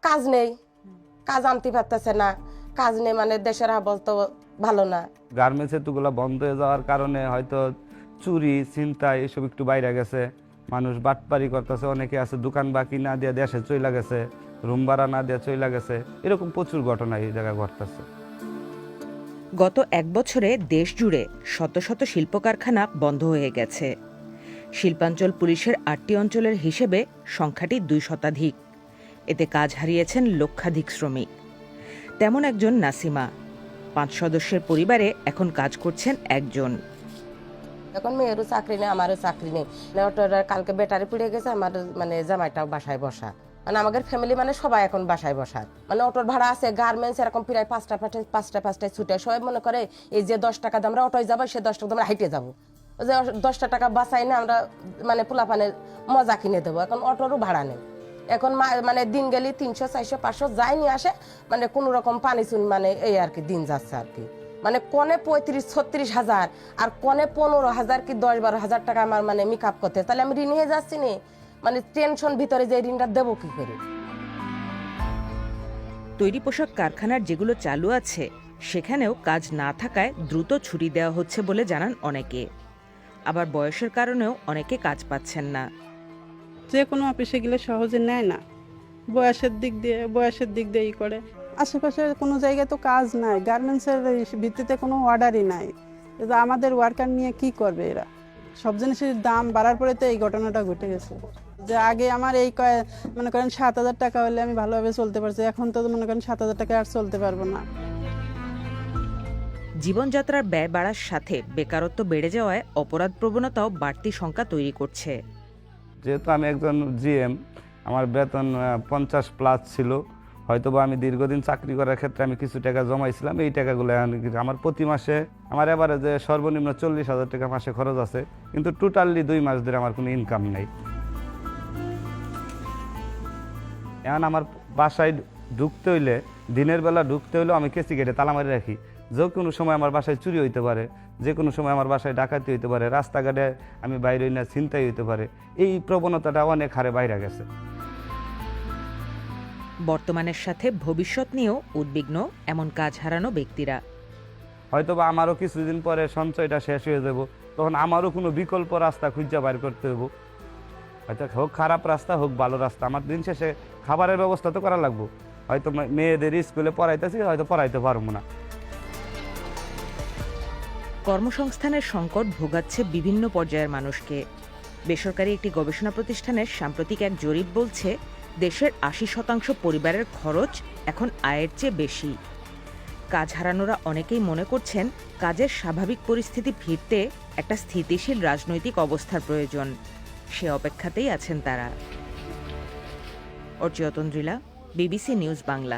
কাজ নেই, কাজ আনতে পারতেছে না, কাজ নেই, মানে দেশের অবস্থা ভালো না। গার্মেন্টস এতগুলো বন্ধ হয়ে যাওয়ার কারণে হয়তো চুরি ছিনতাই এসব একটু বাইরে গেছে, মানুষ বাটপারি করতেছে, অনেকে আছে দোকান বাকি না দিয়ে দেশে চলে গেছে, রুম ভাড়া না দিয়ে চলে গেছে, এরকম প্রচুর ঘটনা এই জায়গায় ঘটতেছে। গত 1 বছরে দেশ জুড়ে শত শত শিল্প কারখানা বন্ধ হয়ে গেছে। শিল্পাঞ্চল পুলিশের 8টি অঞ্চলের হিসেবে সংখ্যাটি 2 শতাধিক। এতে কাজ হারিয়েছেন লক্ষাধিক শ্রমিক। তেমন একজন নাসিমা। 5 সদস্যের পরিবারে এখন কাজ করছেন একজন। এখন মেয়েরও চাকরি নেই, আমারও চাকরি নেই। অটোর কালকে ব্যাটারি পুড়ে গেছে, আমার মানে জামাইটাও বাসায় বসা, মানে আমাদের ফ্যামিলি মানে সবাই এখন বাসায় বসার, মানে অটোর ভাড়া আছে, গার্মেন্টস এরকম প্রায় 5টায় ছুটে, সবাই মনে করে এই যে 10 টাকা দিয়ে আমরা অটোয় যাবো, সে 10 টাকা আমরা হাইটে যাবো, যে 10 টাকা বাঁচাই না আমরা মানে পোলাপানের মজা কিনে দেবো। এখন অটোরও ভাড়া নেই, এখন মানে দিন গেলে 300 400 500 যাই নিয়ে আসে, মানে কোনো রকম পানি চুন, মানে এই আর কি দিন যাচ্ছে আর কি। মানে কনে 35-36 হাজার আর কনে 15,000 কি 10-12 হাজার টাকা আমার মানে মেকআপ করতে, তাহলে আমি ঋণ হয়ে যাচ্ছি নি, মানে টেনশন ভিতরে যে ঋণটা দেবো কি করে। তৈরি পোশাক কারখানার যেগুলো চালু আছে সেখানেও কাজ না থাকায় দ্রুত ছুটি দেওয়া হচ্ছে বলে জানান অনেকে। আবার বয়সের কারণেও অনেকে কাজ পাচ্ছেন না। যে কোনো অফিসে গেলে সহজে নেয় না, বয়সের দিক দিয়ে ই করে। আশেপাশে কোনো জায়গায় তো কাজ নাই, গার্মেন্টসের ভিত্তিতে কোনো অর্ডারই নাই। আমাদের ওয়ার্কার নিয়ে কি করবে এরা? সব জিনিসের দাম বাড়ার পরে তো এই ঘটনাটা ঘটে গেছে। যে আগে আমার এই মনে করেন 7,000 টাকা হলে আমি ভালোভাবে চলতে পারছি, এখন তো মনে করেন 7,000 টাকা আর চলতে পারবো না। জীবনযাত্রার ব্যয় বাড়ার সাথে বেকারত্ব বেড়ে যাওয়ায় অপরাধ প্রবণতাও বাড়তি শঙ্কা তৈরি করছে। যেহেতু আমি একজন জিএম, আমার বেতন 50+ ছিল, হয়তোবা আমি দীর্ঘদিন চাকরি করার ক্ষেত্রে আমি কিছু টাকা জমাইছিলাম, এই টাকাগুলো আমার প্রতি মাসে আমার এবারে যে সর্বনিম্ন 40,000 টাকা মাসে খরচ আছে, কিন্তু টোটালি 2 মাস ধরে আমার কোনো ইনকাম নেই। এখন আমার বাসায় ঢুকতে হইলে, দিনের বেলা ঢুকতে হইলেও আমি কেসি গেটে তালা মারি রাখি, যে কোনো সময় আমার বাসায় চুরি হইতে পারে, যে কোনো সময় আমার বাসায় ডাকাতি হইতে পারে, রাস্তাঘাটে আমি বাইরে না ছিনতাই হইতে পারে। এই প্রবণতাটা অনেক হারে বাইরে গেছে। বর্তমানের সাথে ভবিষ্যৎ নিয়েও উদ্বিগ্ন এমন কাজ হারানো ব্যক্তিরা। হয়তোবা আমারও কিছুদিন পরে সঞ্চয়টা শেষ হয়ে যাব, তখন আমারও কোনো বিকল্প রাস্তা খুঁজে বাইর করতে হইব, হয়তো হোক খারাপ রাস্তা হোক ভালো রাস্তা, আমার দিন শেষে খাবারের ব্যবস্থা তো করা লাগবো। হয়তো মেয়েদের স্কুলে পড়াইতেছি, হয়তো পড়াইতে পারবো না। কর্মসংস্থানের সংকট ভোগাচ্ছে বিভিন্ন পর্যায়ের মানুষকে। বেসরকারি একটি গবেষণা প্রতিষ্ঠানের সাম্প্রতিক এক জরিপ বলছে, দেশের 80% পরিবারের খরচ এখন আয়ের চেয়ে বেশি। কাজ হারানোরা অনেকেই মনে করছেন কাজের স্বাভাবিক পরিস্থিতি ফিরতে একটা স্থিতিশীল রাজনৈতিক অবস্থার প্রয়োজন। সে অপেক্ষাতেই আছেন তারা। অর্চিয়তন্দ্রিলা, বিবিসি নিউজ বাংলা।